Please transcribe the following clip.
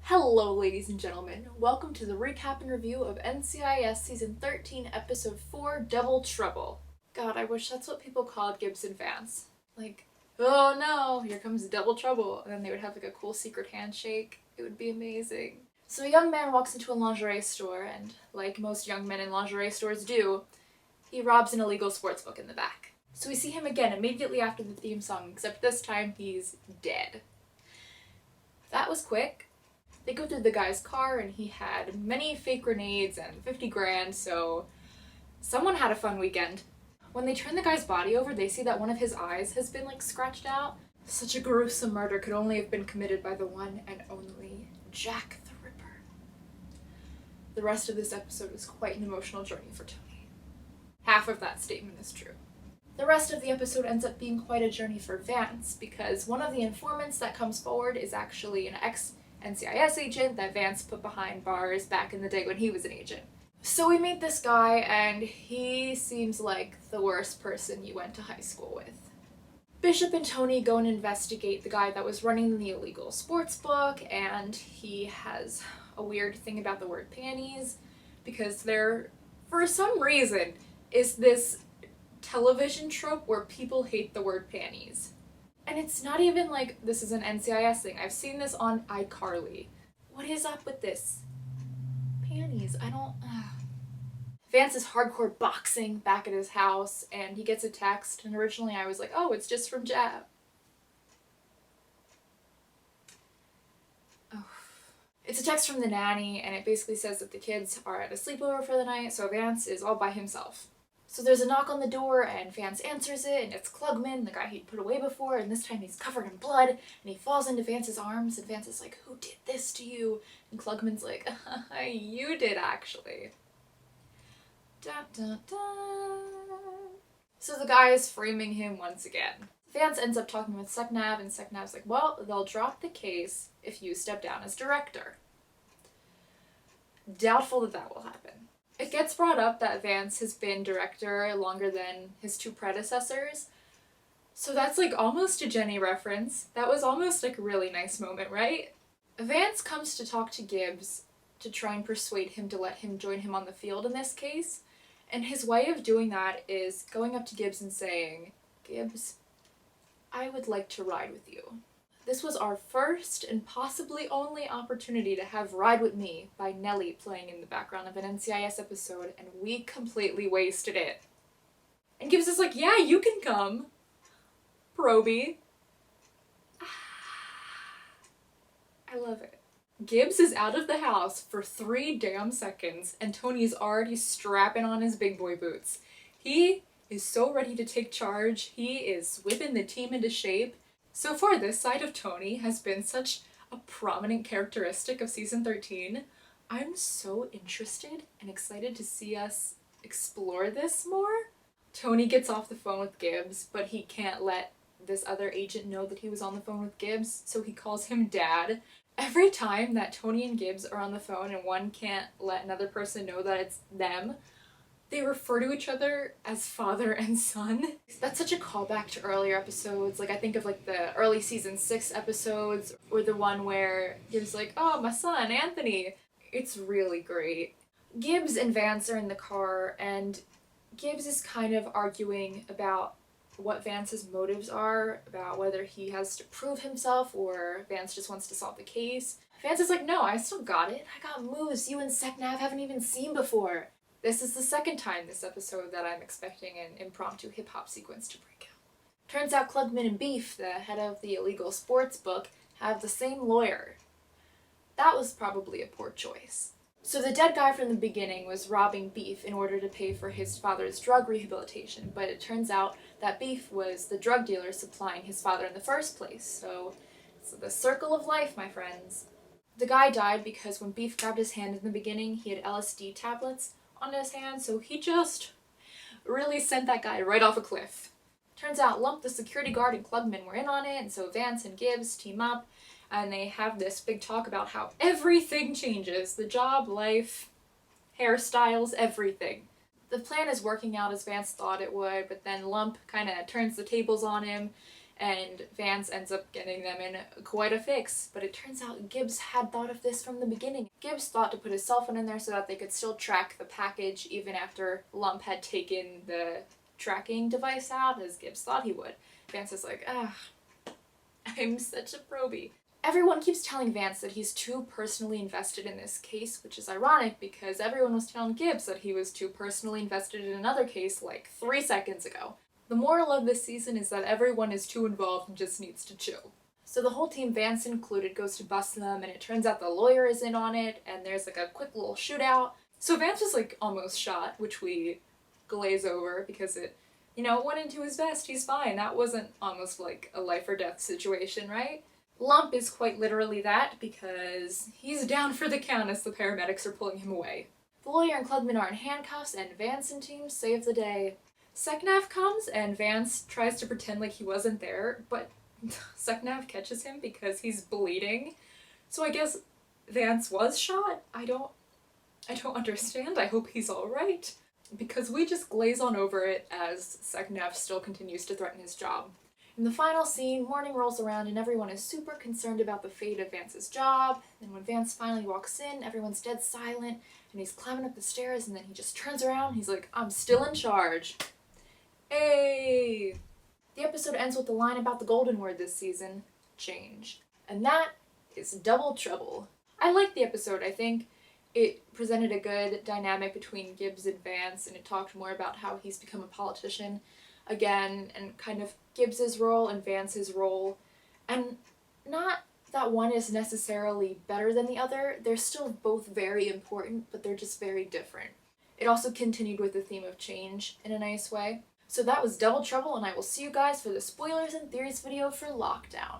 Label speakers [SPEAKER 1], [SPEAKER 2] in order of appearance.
[SPEAKER 1] Hello, ladies and gentlemen. Welcome to the recap and review of NCIS Season 13, Episode 4, Double Trouble. God, I wish that's what people called Gibbs and Vance. Like, oh no, here comes double trouble. And then they would have like a cool secret handshake. It would be amazing. So a young man walks into a lingerie store, and like most young men in lingerie stores do, he robs an illegal sportsbook in the back. So we see him again immediately after the theme song, except this time he's dead. That was quick. They go through the guy's car and he had many fake grenades and 50 grand, so someone had a fun weekend. When they turn the guy's body over, they see that one of his eyes has been scratched out. Such a gruesome murder could only have been committed by the one and only Jack the Ripper. The rest of this episode is quite an emotional journey for Tony. Half of that statement is true. The rest of the episode ends up being quite a journey for Vance, because one of the informants that comes forward is actually an ex-NCIS agent that Vance put behind bars back in the day when he was an agent. So we meet this guy, and he seems like the worst person you went to high school with. Bishop and Tony go and investigate the guy that was running the illegal sports book, and he has a weird thing about the word panties, because there, for some reason, is this television trope where people hate the word panties. And it's not even like this is an NCIS thing. I've seen this on iCarly. What is up with this? Panties, I don't... Vance is hardcore boxing back at his house, and he gets a text, and originally I was like, oh, it's just from Jab. Oh. It's a text from the nanny, and it basically says that the kids are at a sleepover for the night, so Vance is all by himself. So there's a knock on the door, and Vance answers it, and it's Klugman, the guy he'd put away before, and this time he's covered in blood, and he falls into Vance's arms, and Vance is like, who did this to you? And Klugman's like, you did, actually. Da, da, da. So the guy is framing him once again. Vance ends up talking with Seknav, and Seknav's like, well, they'll drop the case if you step down as director. Doubtful that that will happen. It gets brought up that Vance has been director longer than his two predecessors, so that's almost a Jenny reference. That was almost a really nice moment, right? Vance comes to talk to Gibbs to try and persuade him to let him join him on the field in this case, and his way of doing that is going up to Gibbs and saying, Gibbs, I would like to ride with you. This was our first and possibly only opportunity to have Ride With Me by Nelly playing in the background of an NCIS episode, and we completely wasted it. And Gibbs is like, yeah, you can come. Proby. I love it. Gibbs is out of the house for 3 damn seconds, and Tony's already strapping on his big boy boots. He is so ready to take charge. He is whipping the team into shape. So far, this side of Tony has been such a prominent characteristic of Season 13. I'm so interested and excited to see us explore this more. Tony gets off the phone with Gibbs, but he can't let this other agent know that he was on the phone with Gibbs, so he calls him Dad. Every time that Tony and Gibbs are on the phone and one can't let another person know that it's them, they refer to each other as father and son. That's such a callback to earlier episodes. I think of the early season 6 episodes, or the one where Gibbs like, oh, my son, Anthony. It's really great. Gibbs and Vance are in the car, and Gibbs is kind of arguing about what Vance's motives are, about whether he has to prove himself or Vance just wants to solve the case. Vance is like, no, I still got it. I got moves you and Seknav haven't even seen before. This is the second time this episode that I'm expecting an impromptu hip-hop sequence to break out. Turns out Klugman and Beef, the head of the illegal sports book, have the same lawyer. That was probably a poor choice. So the dead guy from the beginning was robbing Beef in order to pay for his father's drug rehabilitation, but it turns out that Beef was the drug dealer supplying his father in the first place, so it's the circle of life, my friends. The guy died because when Beef grabbed his hand in the beginning, he had LSD tablets on his hand, so he just really sent that guy right off a cliff. Turns out Lump, the security guard, and Klugman were in on it, and so Vance and Gibbs team up, and they have this big talk about how everything changes. The job, life, hairstyles, everything. The plan is working out as Vance thought it would, but then Lump kind of turns the tables on him, and Vance ends up getting them in quite a fix. But it turns out Gibbs had thought of this from the beginning. Gibbs thought to put his cell phone in there so that they could still track the package even after Lump had taken the tracking device out, as Gibbs thought he would. Vance is like, I'm such a probie. Everyone keeps telling Vance that he's too personally invested in this case, which is ironic because everyone was telling Gibbs that he was too personally invested in another case like 3 seconds ago. The moral of this season is that everyone is too involved and just needs to chill. So the whole team, Vance included, goes to bust them, and it turns out the lawyer is in on it, and there's like a quick little shootout. So Vance was like almost shot, which we glaze over because it, went into his vest, he's fine. That wasn't almost like a life or death situation, right? Lump is quite literally that because he's down for the count as the paramedics are pulling him away. The lawyer and Klugman are in handcuffs, and Vance and team save the day. Seknav comes, and Vance tries to pretend like he wasn't there, but Seknav catches him because he's bleeding. So I guess Vance was shot? I don't understand. I hope he's alright. Because we just glaze on over it as Seknav still continues to threaten his job. In the final scene, morning rolls around and everyone is super concerned about the fate of Vance's job. And when Vance finally walks in, everyone's dead silent, and he's climbing up the stairs, and then he just turns around, he's like, I'm still in charge. Hey! The episode ends with the line about the golden word this season, change. And that is double trouble. I liked the episode. I think it presented a good dynamic between Gibbs and Vance, and it talked more about how he's become a politician again, and kind of Gibbs's role and Vance's role. And not that one is necessarily better than the other, they're still both very important, but they're just very different. It also continued with the theme of change in a nice way. So that was Double Trouble, and I will see you guys for the spoilers and theories video for Lockdown.